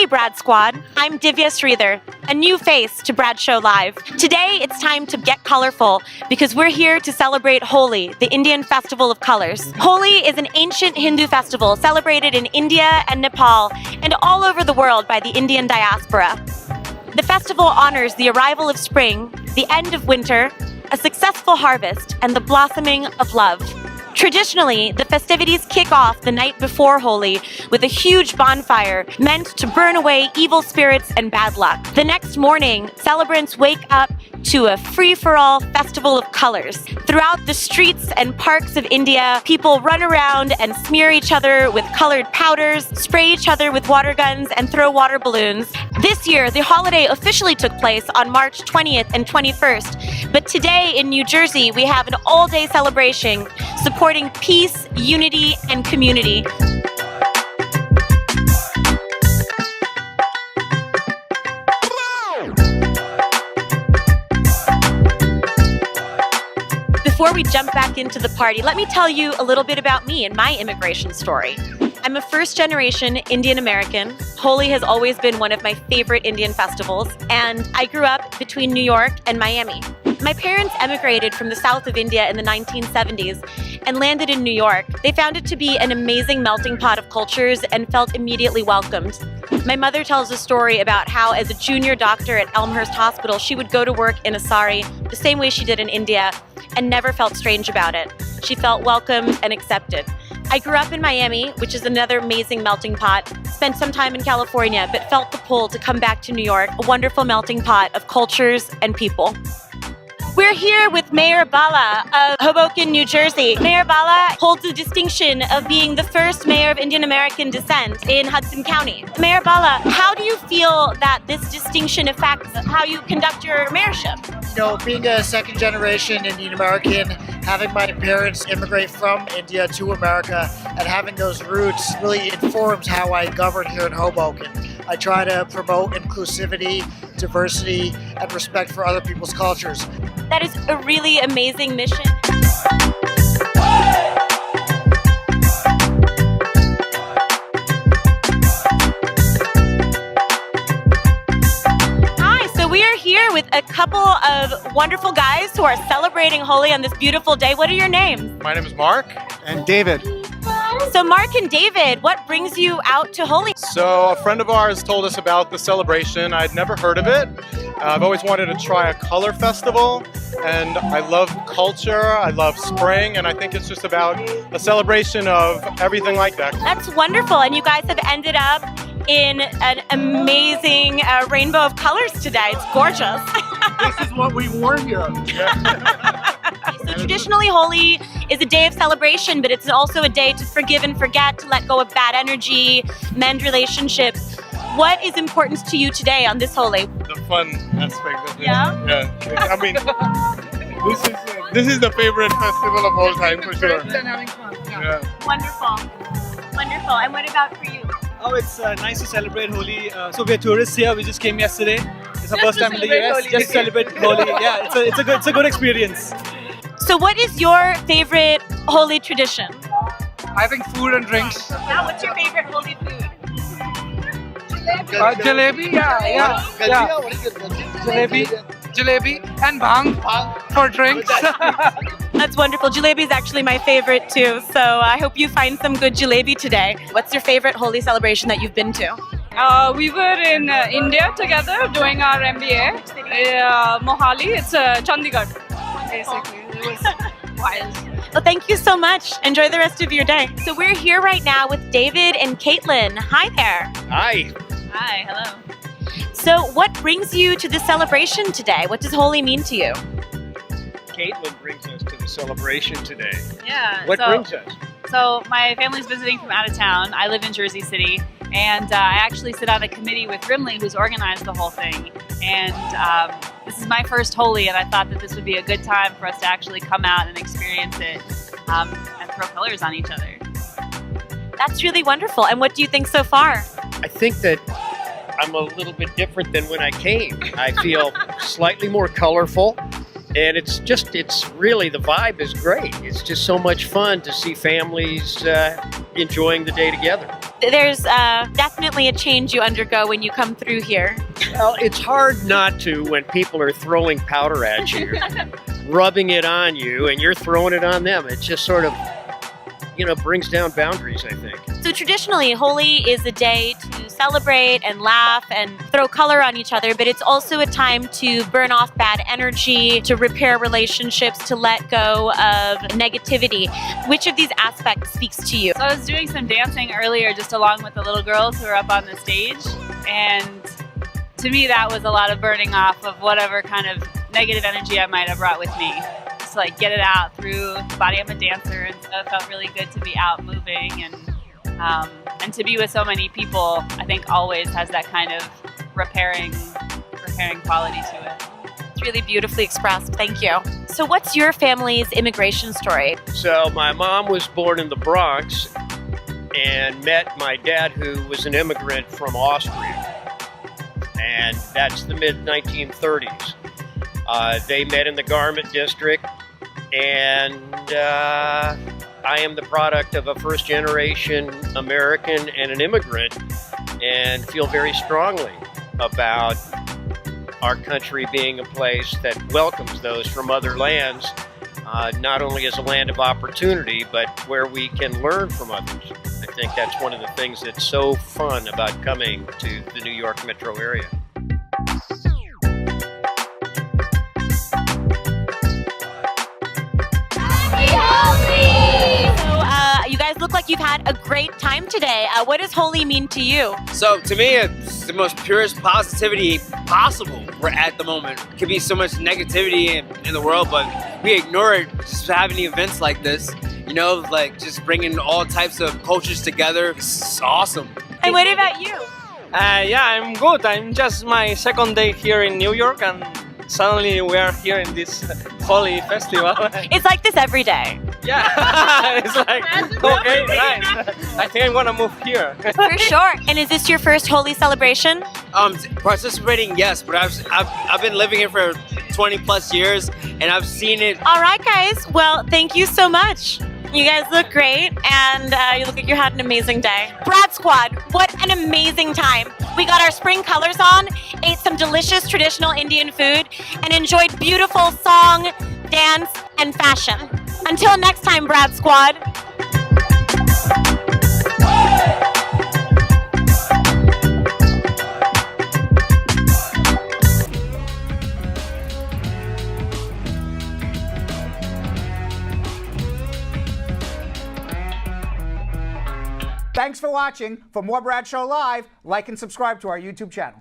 Hey Brad Squad, I'm Divya Sridhar, a new face to Brad Show Live. Today it's time to get colorful because we're here to celebrate Holi, the Indian festival of colors. Holi is an ancient Hindu festival celebrated in India and Nepal and all over the world by the Indian diaspora. The festival honors the arrival of spring, the end of winter, a successful harvest, and the blossoming of love. Traditionally, the festivities kick off the night before Holi with a huge bonfire meant to burn away evil spirits and bad luck. The next morning, celebrants wake up to a free-for-all festival of colors. Throughout the streets and parks of India, people run around and smear each other with colored powders, spray each other with water guns, and throw water balloons. This year, the holiday officially took place on March 20th and 21st, but today in New Jersey, we have an all-day celebration supporting peace, unity, and community. Before we jump back into the party, let me tell you a little bit about me and my immigration story. I'm a first-generation Indian American. Holi has always been one of my favorite Indian festivals, and I grew up between New York and Miami. My parents emigrated from the south of India in the 1970s and landed in New York. They found it to be an amazing melting pot of cultures and felt immediately welcomed. My mother tells a story about how, as a junior doctor at Elmhurst Hospital, she would go to work in a sari the same way she did in India and never felt strange about it. She felt welcome and accepted. I grew up in Miami, which is another amazing melting pot, spent some time in California, but felt the pull to come back to New York, a wonderful melting pot of cultures and people. We're here with Mayor Bala of Hoboken, New Jersey. Mayor Bala holds the distinction of being the first mayor of Indian American descent in Hudson County. Mayor Bala, how do you feel that this distinction affects how you conduct your mayorship? You know, being a second generation Indian American, having my parents immigrate from India to America and having those roots really informs how I govern here in Hoboken. I try to promote inclusivity, diversity, and respect for other people's cultures. That is a really amazing mission. Hi, so we are here with a couple of wonderful guys who are celebrating Holi on this beautiful day. What are your names? My name is Mark. And David. So Mark and David, what brings you out to Holi? So a friend of ours told us about the celebration. I'd never heard of it. I've always wanted to try a color festival, and I love culture, I love spring, and I think it's just about a celebration of everything like that. That's wonderful, and you guys have ended up in an amazing rainbow of colors today. It's gorgeous. This is what we wore here. So traditionally, Holi is a day of celebration, but it's also a day to forgive and forget, to let go of bad energy, mend relationships. What is important to you today on this Holi? The fun aspect of it. Yeah? Yeah. I mean, this is the favorite festival of all time for sure. Yeah. Wonderful. Wonderful. And what about for you? Oh, it's nice to celebrate Holi. So we're tourists here. We just came yesterday. It's our first time in the US. Holi. Just to celebrate Holi. Yeah, it's a good experience. So what is your favorite Holi tradition? I think food and drinks. Yeah, what's your favorite Holi food? Jalebi, yeah. Jalebi and bhang for drinks. That's wonderful. Jalebi is actually my favorite too, so I hope you find some good jalebi today. What's your favorite Holi celebration that you've been to? We were in India together doing our MBA. Mohali, it's Chandigarh, basically. It was wild. Well, thank you so much. Enjoy the rest of your day. So we're here right now with David and Caitlin. Hi there. Hi. Hi, hello. So what brings you to the celebration today? What does Holi mean to you? Caitlin brings us to the celebration today. Yeah. What brings us? So my family's visiting from out of town. I live in Jersey City, and I actually sit on a committee with Rimley, who's organized the whole thing. And this is my first Holi, and I thought that this would be a good time for us to actually come out and experience it and throw colors on each other. That's really wonderful. And what do you think so far? I think that I'm a little bit different than when I came. I feel slightly more colorful, and it's really, the vibe is great. It's just so much fun to see families enjoying the day together. There's definitely a change you undergo when you come through here. Well, it's hard not to when people are throwing powder at you, rubbing it on you, and you're throwing it on them. It just sort of, brings down boundaries, I think. So traditionally, Holi is a day to celebrate and laugh and throw color on each other, but it's also a time to burn off bad energy, to repair relationships, to let go of negativity. Which of these aspects speaks to you? So I was doing some dancing earlier just along with the little girls who were up on the stage, and to me that was a lot of burning off of whatever kind of negative energy I might have brought with me. Just like get it out through the body. I'm a dancer, and so it felt really good to be out moving and to be with so many people. I think always has that kind of repairing quality to it. It's really beautifully expressed. Thank you. So what's your family's immigration story? So my mom was born in the Bronx and met my dad, who was an immigrant from Austria. And that's the mid-1930s. They met in the garment district, and I am the product of a first-generation American and an immigrant, and feel very strongly about our country being a place that welcomes those from other lands, not only as a land of opportunity, but where we can learn from others. I think that's one of the things that's so fun about coming to the New York metro area. You guys look like you've had a great time today. What does Holi mean to you? So to me, it's the most purest positivity possible at the moment. It could be so much negativity in the world, but we ignore it just having events like this. Like just bringing all types of cultures together. It's awesome. And what about you? Yeah, I'm good. I'm just my second day here in New York, and suddenly we are here in this Holi festival. It's like this every day. Yeah, it's like, okay, nice. I think I'm gonna move here. For sure. And is this your first Holi celebration? Participating, yes, but I've been living here for 20 plus years, and I've seen it. All right, guys. Well, thank you so much. You guys look great, and you look like you had an amazing day. Brad Squad, what an amazing time. We got our spring colors on, ate some delicious traditional Indian food, and enjoyed beautiful song, dance, and fashion. Until next time, Brad Squad. Thanks for watching. For more Brad Show Live, like and subscribe to our YouTube channel.